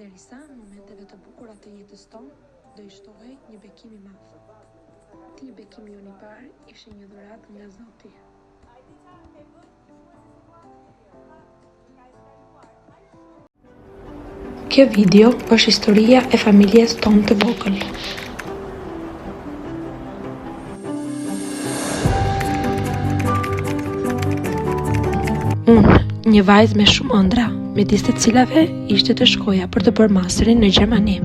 Derisa momenteve të bukura të jetës tonë do i shtohej një bekim i madh. Ti bekimi jon i parë ishte një dhuratë nga Zoti. Kjo video është historia e familjes tonë të vogël. Unë, një vajzë me shumë ëndra, midis të cilave ishte të shkoja për të bërë masterin në Gjermani.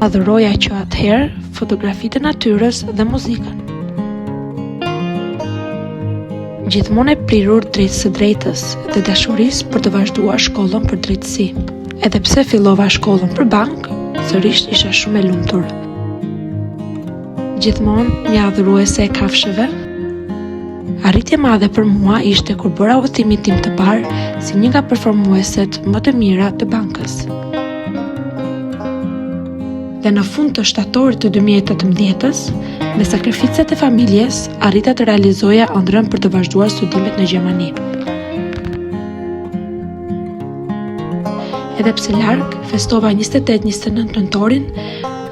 Adhuroja që atëherë fotografitë e natyrës dhe muzikën. Gjithmonë e prirur drejt së drejtës dhe dashurisë për të vazhduar shkollën për drejtësi. Edhe pse fillova shkollën për bank, sërish isha shumë e lumtur. Gjithmonë një adhuruese e kafshëve. Arritje madhe për mua ishte kur bëra udhëtimin tim të parë si një nga performueset më të mira të bankës. Dhe në fund të shtatorit të 2018-s, me sakrificet e familjes, arrita të realizoja ëndrrën për të vazhduar studimet në Gjermani. Edhe pse larg, festova 28-29 nëntorin,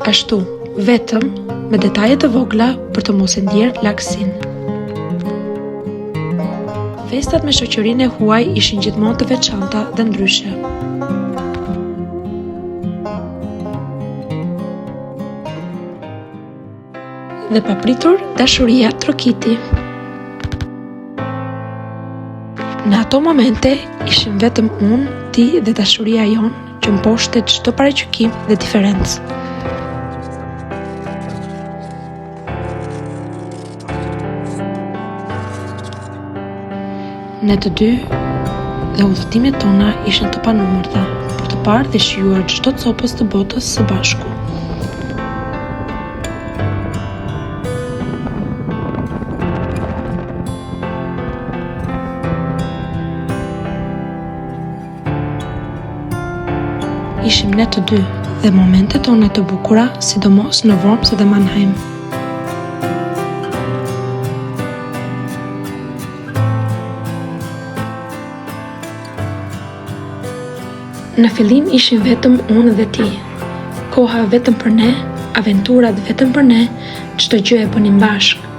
ashtu, vetëm, me detaje të vogla për të mos e ndjerë lagësinë. Festat me shoqërinë e huaj ishin gjithmonë të veçanta dhe ndryshe. Dhe papritur, dashuria trokiti. Në ato momente, ishim vetëm unë, ti dhe dashuria jonë që mposhte çdo paraqykim dhe diferencë. Ne të dy dhe udhëtimet tona ishin të panumërta për të parë dhe shijuar çdo copës të botës së bashku. Ishim ne të dy dhe momentet tona të bukura, sidomos në Worms dhe Mannheim. Në fillim ishim vetëm unë dhe ti. Koha vetëm për ne, aventurat vetëm për ne, çdo gjë e bënim bashkë.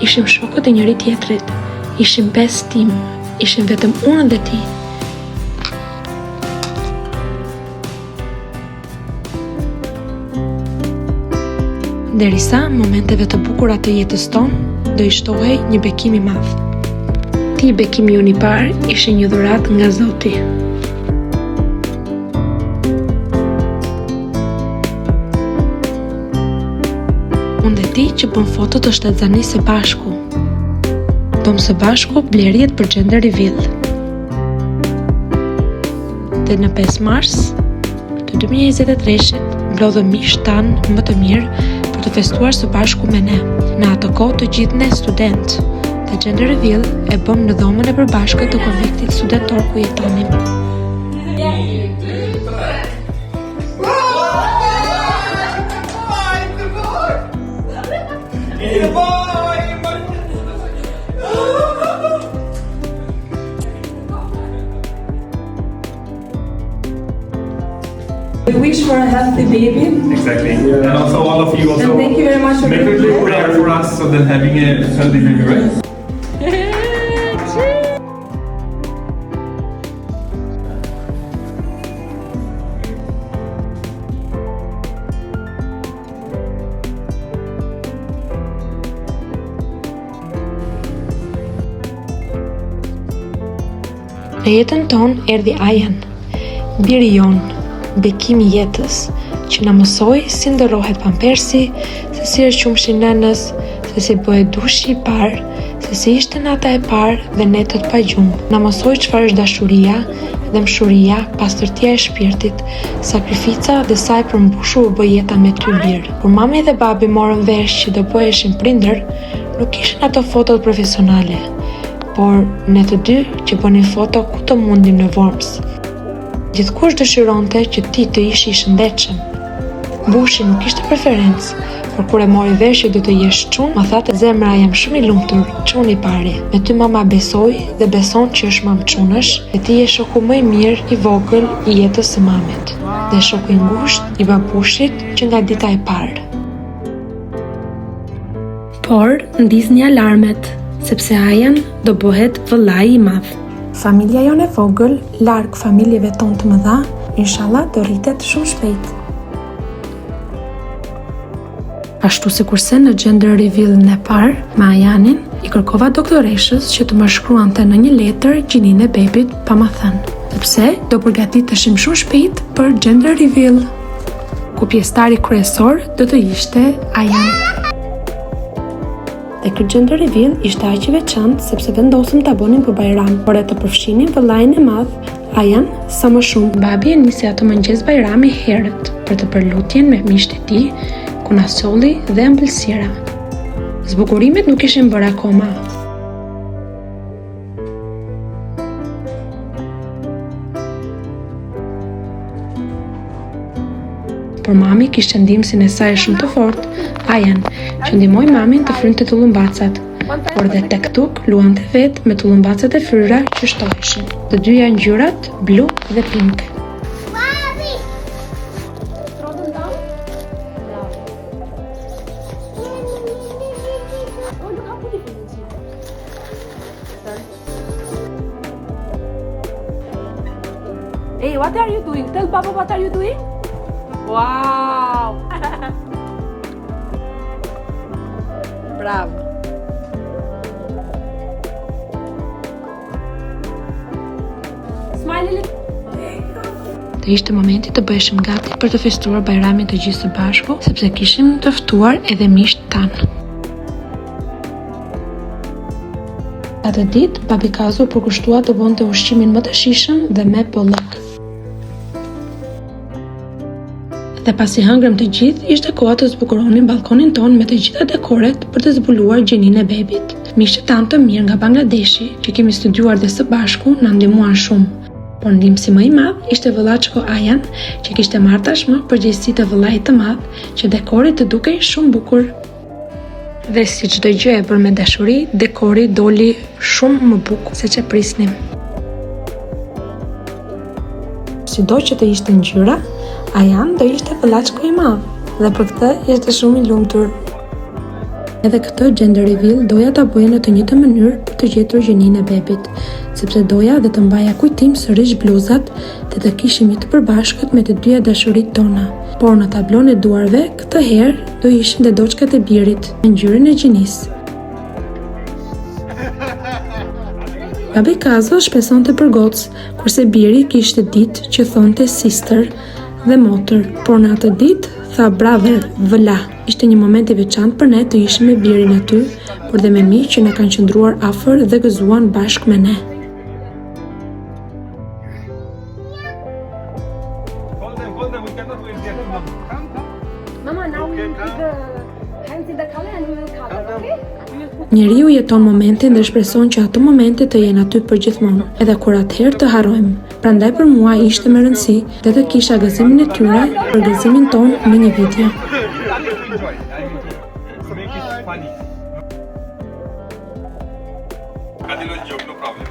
Ishim shokët e njëri tjetrit, ishim besë tim, ishim vetëm unë dhe ti. Derisa momenteve të bukura të jetës tonë do i shtohej një bekim i madh. Ti bekimi jon i parë ishte një dhuratë nga Zoti. Unë dhe ti që bën foto të shtatzanisë së bashku. Dom së bashku blerjet për gender reveal. Dhe në 5 mars të 2023-shit mblodhëm miq tanë më të mirë për të festuar së bashku me ne. Në atë kohë të gjithë ne student, dhe gender reveal e bëm në dhomën e përbashkët të konvektit studentor ku jetonim. We wish for a healthy baby. Exactly. And also all of you also And thank you very much for make a being big here. prayer for us so that having a healthy baby, right? Në jetën tonë erdhi Ajan, biri jonë, bekimi jetës, që na mësoi si ndërrohet pampersi, se si është qumshi nënës, se si bëhet dushi i parë, se si ishte nata e parë dhe netët pa gjumë. Na mësoi çfarë është dashuria dhe mshuria, pastërtia e shpirtit, sakrifica dhe sa e përmbushur u bë jeta me ty lirë. Kur mami dhe babi morën vesh që do bëheshin prindër, nuk kishin ato fotot profesionale, por ne të dy që bënin foto ku të mundim në Worms. Gjithkush dëshironte që ti të ishi i shëndetshëm. Bushi nuk ishte preferencë, Por kur e mori vesh që do të jesh çun, më tha të zemra jam shumë i lumtur, çun i pari. Me ty mama besoj dhe beson që është mam çunësh, e ti je shoku më i mirë i vogël i jetës së mamit, dhe shoku i ngushtë i babushit që nga dita e parë. Por ndizni alarmet, sepse Ajan do bëhet vëllai i madh. Familja jonë e vogël, larg familjeve tonë të mëdha, inshallah do rritet shumë shpejt. Ashtu si kurse në gender reveal-in e parë, me Ajanin, i kërkova doktoreshës që të më shkruante në një letër gjininë e bebit pa më thënë, sepse do përgatiteshim shumë shpejt për gender reveal, ku pjesëtari kryesor do të ishte Ajan. Dhe ky gender reveal ishte aq i veçantë sepse vendosëm ta bënim për Bajram, por e të përfshinim vëllain e madh, Ajan, sa më shumë. Babi e nisi atë mëngjes Bajrami herët për të përlutjen me miqtë e tij, ku na solli dhe ëmbëlsira. Zbukurimet nuk ishin bërë akoma. Por mami kishte ndihmësin e saj shumë të fortë, Ajan, që ndihmoi mamin të frynte tullumbacat, por dhe tek tuk luante vetë me tullumbacat e fryra që shtoheshin. Të dyja ngjyrat, blu dhe pink. Hey, what are you doing? Tell Papa what are you doing? Wow! Bravo! Smile a little. Dhe ishte momenti të bëheshim gati për të festuar Bajramin të gjithë së bashku, sepse kishim të ftuar edhe miqtë tanë. Atë ditë, babi Kazo përkushtua të bënte ushqimin më të shijshëm dhe me bollëk. Dhe pasi hëngrëm të gjithë, ishte koha të zbukuronin balkonin ton me të gjitha dekoret për të zbuluar gjininë e bebit. Miqtë tanë të mirë nga Bangladeshi, që kemi studiuar dhe së bashku, na ndihmuan shumë. Por ndihmësi më i madh ishte vëllaçko Ajan, që kishte marrë tashmë përgjegjësitë e vëllait të madh, që dekori të dukej shumë bukur. Dhe si çdo gjë e bërë me dashuri, dekori doli shumë më bukur se ç'e prisnim. Sido që të ishte ngjyra, Ajan do ishte vëllaçko i madh, dhe për këtë ishte shumë i lumtur. Edhe këtë gender reveal doja ta bëja në të njëjtën mënyrë për të gjetur gjininë e bebit, sepse doja dhe të mbaja kujtim sërish bluzat dhe të kishim një të përbashkët me të dyja dashuritë tona. Por në tablon e duarve, këtë herë do ishin dhe doçkat e birit me ngjyrën e gjinisë. Babi Kazo shpresonte për gocë, kurse biri kishte ditë që thonte sister dhe motër, por në atë ditë tha brother, vëlla. Ishte një moment i veçantë për ne të ishim me birin aty, por dhe me miq që na kanë qëndruar afër dhe gëzuan bashkë me ne. Hold them, we cannot do it yet. Mama, now we will put the hands in the color and we will color, okay? We will put Njeriu jeton momentin dhe shpreson që ato momente të jenë aty për gjithmonë, edhe kur atëherë të harrojmë. Prandaj për mua ishte me rëndësi dhe të kisha gëzimin e tyre për gëzimin ton në një video. Make it funny. Adil will joke, no problem.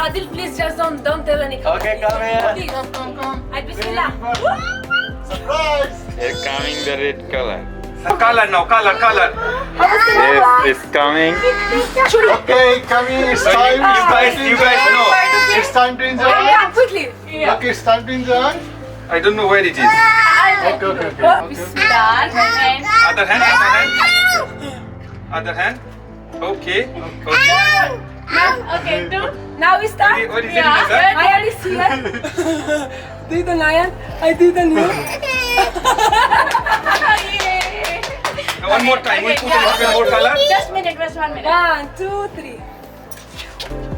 Adil, please just don't tell any. Okay, come here. Come. I bismillah. Surprise! Here coming the red color. Color now, color. Yes, it's coming. Okay, come here. It's So time. you guys know. It's time to enjoy. Yeah, quickly. Yeah. Okay, it's time to enjoy. I don't know where it is. Okay. Bismillah. Other hand. Other hand. Okay. Okay, now we start. What is it, Nisa? Ayan is here. Do it on Ayan. I do it on you. Now one more time. We'll put a little bit more color. Just minute, 1 minute. 1, 2, 3.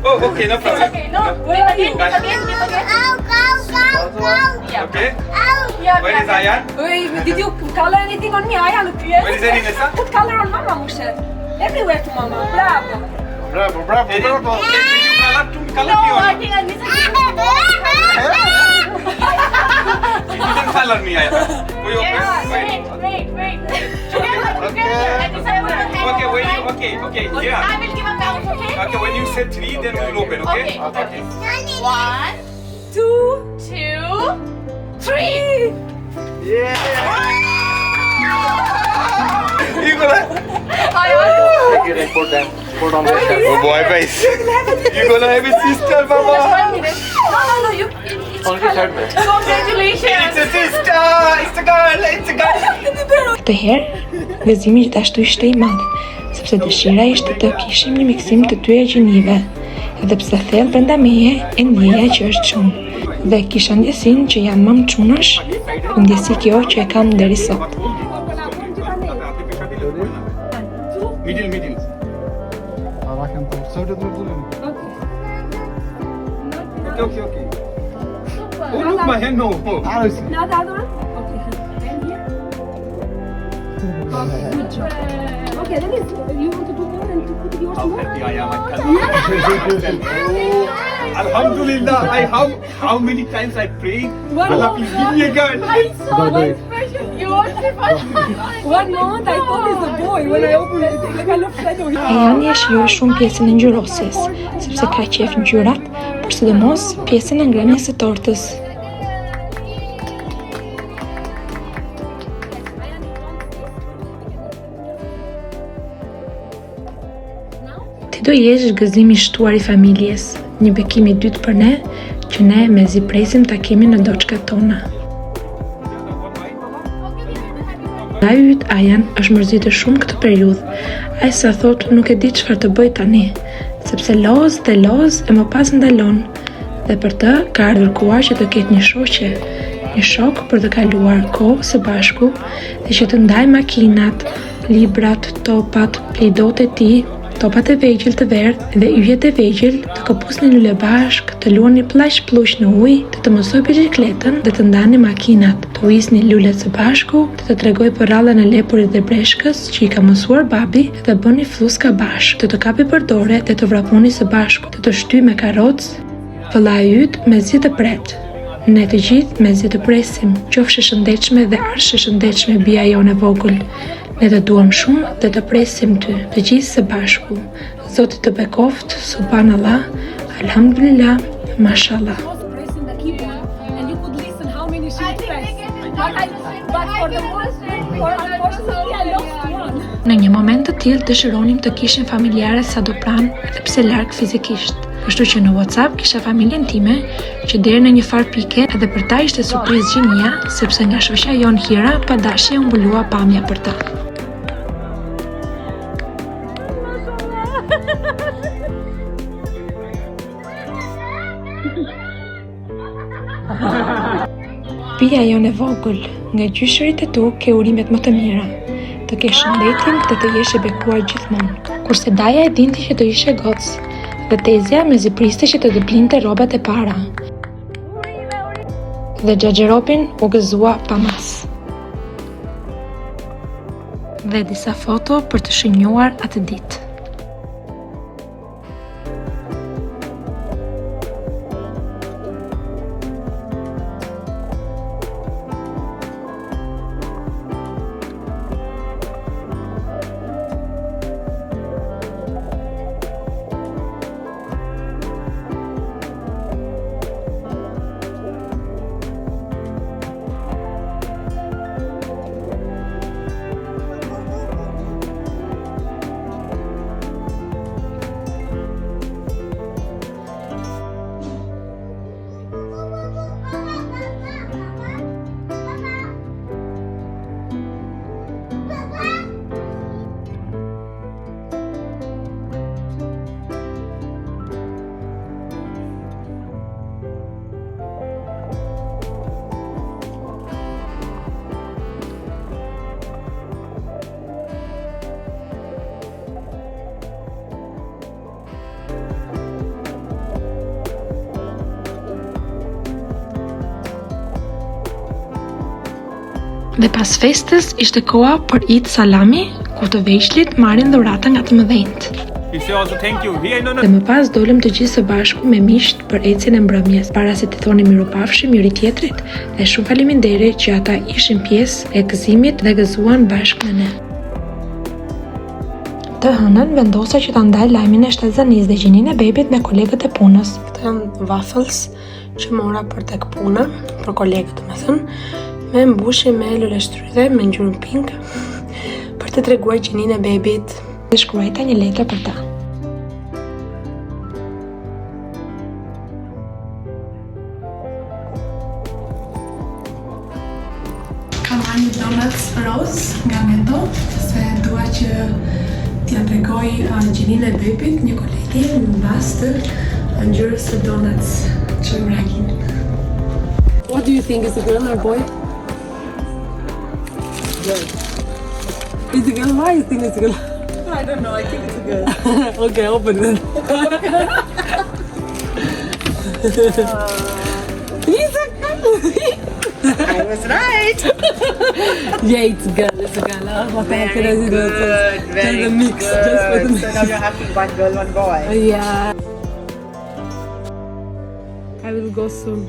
Oh, okay, no problem. Okay, no. Dip again. Yeah. Okay. Yeah, Where is Ayan? Wait, did you color anything on me? Ayan, look here. Where is Erinesa? Put color on Mama, Mushe. Everywhere to Mama. Bravo. Bravo. Did you color me or not? think I need You didn't color me, Ayan. Wait. Wait. Okay, I yeah. will give a count, okay? Okay, when you say 3, then we will open, okay? Okay. 1, 2, 3. You gonna... Take it and put them. Put on the shelf. Oh boy, guys. You gonna have a sister, mama. 1 minute. No, you. Only third bed. Congratulations. It's a sister. It's a girl. It's a girl. Këtë herë, gëzimi gjithashtu ishte i madh, sepse dëshira ishte të kishim një miksim të dyja gjinive, edhe pse thellë brenda meje e ndjeja që është çunë. Dhe kisha ndjesinë që jam mam çunash, ndjesi kjo që e kam deri sot. Middle. Okay. Oh, look, my hand, no. Now the other one? Okay. And here? Okay, good job. Okay, then you want to do more and to put yours more? I am. Alhamdulillah, how many times I prayed. Allah, please give me a girl. I saw my expression. You are 1 month I thought it's a boy when I opened it. It's like I love shadow. E janë e shijoj shumë pjesën e ngjyrosjes, sepse ka qef ngjyrat, por sidomos pjesën e ngrënies së tortës. Ti do jesh gëzimi i shtuar i familjes, një bekim i dytë për ne, që ne mezi presim takimin në doçkat tona. Nga yt Ajan është mërzitur shumë këtë periudhë. Ai sa thot nuk e di çfarë të bëj tani, sepse loz e më pas ndalon, dhe për të ka ardhur koha që të ketë një shoqe, një shok për të kaluar kohë së bashku dhe që të ndaj makinat, librat, topat, plejdot e tij, topat e vegjël të verdhë dhe yjet e vegjël, të këpusni lule bashk, të luani plush në ujë, të mësoj biçikletën dhe të ndani makinat, të uisni lulet së bashku, të tregoj për rallën e lepurit dhe breshkës që i ka mësuar babi dhe të bëni fluska bashk, të kapi për dore dhe të vraponi së bashku, të shty me karrocë, vëlla e yt mezi të pret. Ne të gjithë mezi të presim, qofshë shëndetshme dhe arshë shëndetshme bija jonë e vogël. Ne të duam shumë dhe të presim ty, të gjithë së bashku. Zoti të bekoft, subhanallah, alhamdulillah, mashallah. Pressing the keyboard and you could listen how many she pressed. But for the most, unfortunately, I lost one. Në një moment të tillë dëshironim të kishim familjare sa do pranë, edhe pse larg fizikisht. Kështu që në WhatsApp kisha familjen time, që deri në një farë pike edhe për ta ishte surprizë gjinia, sepse nga shoqja jonë Hira pa dashje u mbulua pamja për ta. Pia jonë e vogël, nga gjyshërit e tu ke urimet më të mira, të ke shëndetin dhe të jesh e bekuar gjithmonë. Kurse Daja e dinte që të ishe gocë, dhe Tezja me zipriste që të blinte rrobat e para. Dhe Xhaxheropin u gëzua pa mas. Dhe disa foto për të shënjuar atë ditë. Dhe pas festës ishte koha për Eid Salami, ku të vegjëlit marrin dhurata nga të mëdhenjt. You say also thank you. Here, no. Dhe më pas dolëm të gjithë së bashku me miqt për ecjen e mbrëmjes, para se të thoni mirupafshim njëri tjetrit, dhe shumë faleminderit që ata ishin pjesë e gëzimit dhe gëzuan bashkë me ne. Të hënën vendosa që ta ndaj lajmin e shtatzanisë dhe gjininë e bebit me kolegët e punës. Këto janë waffles që mora për tek puna, për kolegët me thënë, me mbushje me lule shtrydhe me ngjyrën pink, për të treguar gjininë e bebit dhe shkruajta një letër për ta. Kam marrë një donuts roz nga Netto, se dua që t'ja tregoj gjininë e bebit një kolegi në bazë të ngjyrës së donuts që më reagin. What do you think? Is a girl or boy? Girl. Is a girl? Why do you think it's a girl? I don't know, I think it's a girl. Okay, open it. He's a girl. I was right. Yeah, it's a girl. It's a girl. What the heck is it? Good, very Just a mix. good. Just for the mix. So now you're having one girl, one boy. Yeah. I will go soon.